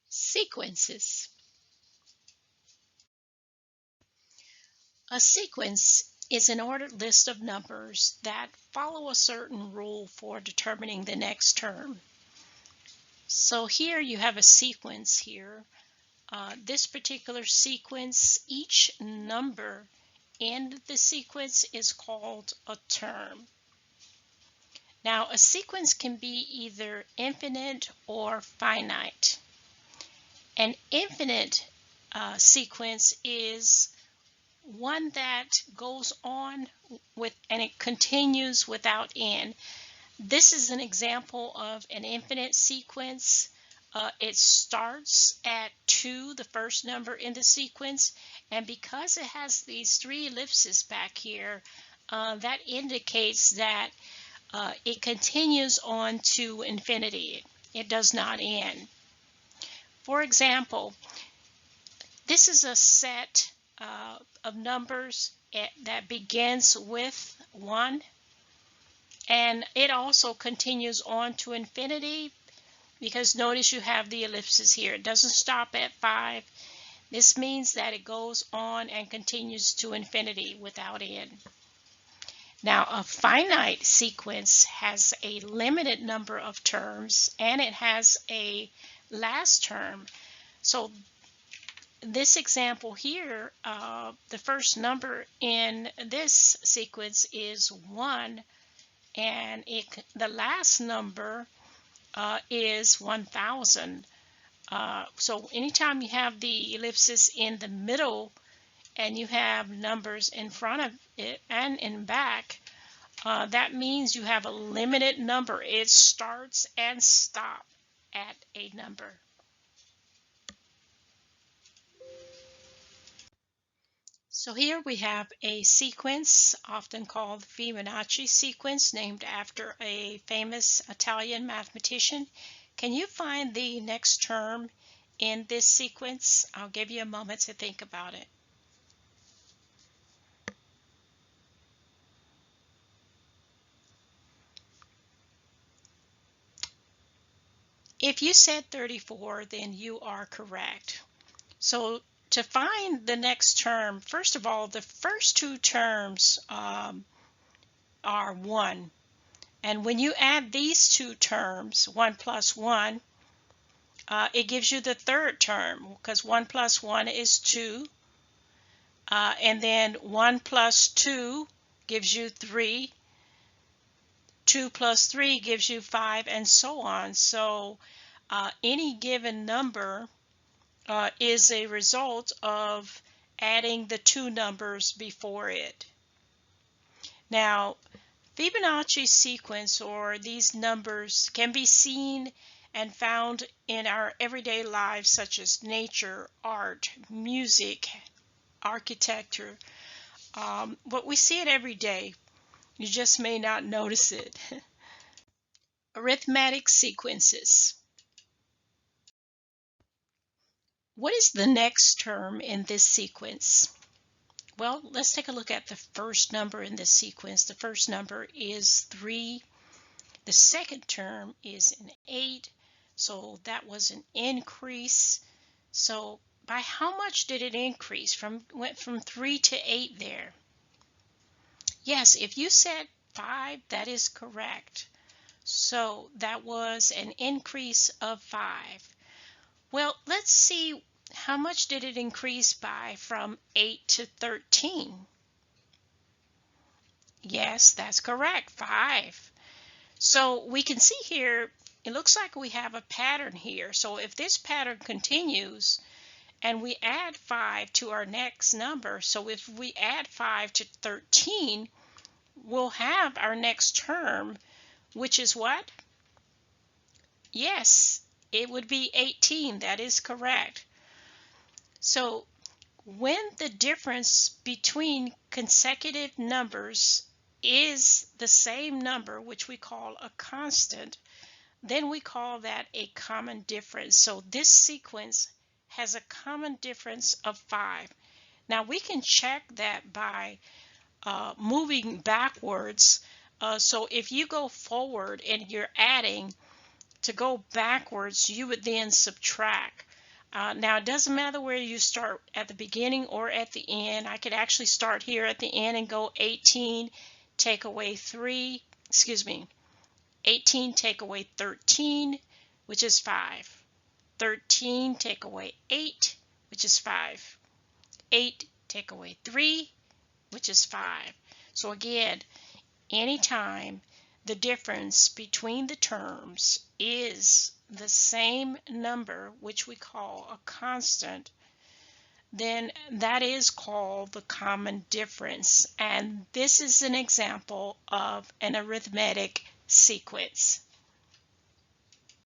Sequences. A sequence is an ordered list of numbers that follow a certain rule for determining the next term. So here you have a sequence here. This particular sequence, each number in the sequence is called a term. Now, a sequence can be either infinite or finite. An infinite sequence is one that goes on with and it continues without end. This is an example of an infinite sequence. It starts at 2, the first number in the sequence, and because it has these 3 ellipses back here, that indicates that it continues on to infinity. It does not end. For example, this is a set of numbers that begins with 1, and it also continues on to infinity because notice you have the ellipses here. It doesn't stop at 5. This means that it goes on and continues to infinity without end. Now, a finite sequence has a limited number of terms and it has a last term. So this example here, the first number in this sequence is 1, and the last number is 1000. So anytime you have the ellipsis in the middle and you have numbers in front of it and in back, that means you have a limited number. It starts and stops at a number. So here we have a sequence often called Fibonacci sequence, named after a famous Italian mathematician. Can you find the next term in this sequence? I'll give you a moment to think about it. If you said 34, then you are correct. So to find the next term, first of all, the first 2 terms are 1. And when you add these 2 terms, 1 plus 1, it gives you the third term, because 1 plus 1 is 2. And then 1 plus 2 gives you 3. 2 plus 3 gives you 5, and so on. So any given number is a result of adding the 2 numbers before it. Now, Fibonacci sequence, or these numbers, can be seen and found in our everyday lives, such as nature, art, music, architecture. But we see it every day. You just may not notice it. Arithmetic sequences. What is the next term in this sequence? Well, let's take a look at the first number in this sequence. The first number is 3. The second term is an 8. So that was an increase. So by how much did it increase? Went from 3 to 8 there. Yes, if you said 5, that is correct. So that was an increase of 5. Well, let's see, how much did it increase by from 8 to 13? Yes, that's correct, 5. So we can see here, it looks like we have a pattern here. So if this pattern continues and we add 5 to our next number, so if we add 5 to 13, we'll have our next term, which is what? Yes, it would be 18. That is correct. So when the difference between consecutive numbers is the same number, which we call a constant, then we call that a common difference. So this sequence has a common difference of 5. Now we can check that by moving backwards. So if you go forward and you're adding, to go backwards, you would then subtract. Now, it doesn't matter where you start, at the beginning or at the end. I could actually start here at the end and go 18, take away 3, 18 take away 13, which is 5. 13 take away 8, which is 5. 8 take away 3, which is 5. So again, anytime the difference between the terms is the same number, which we call a constant, then that is called the common difference. And this is an example of an arithmetic sequence.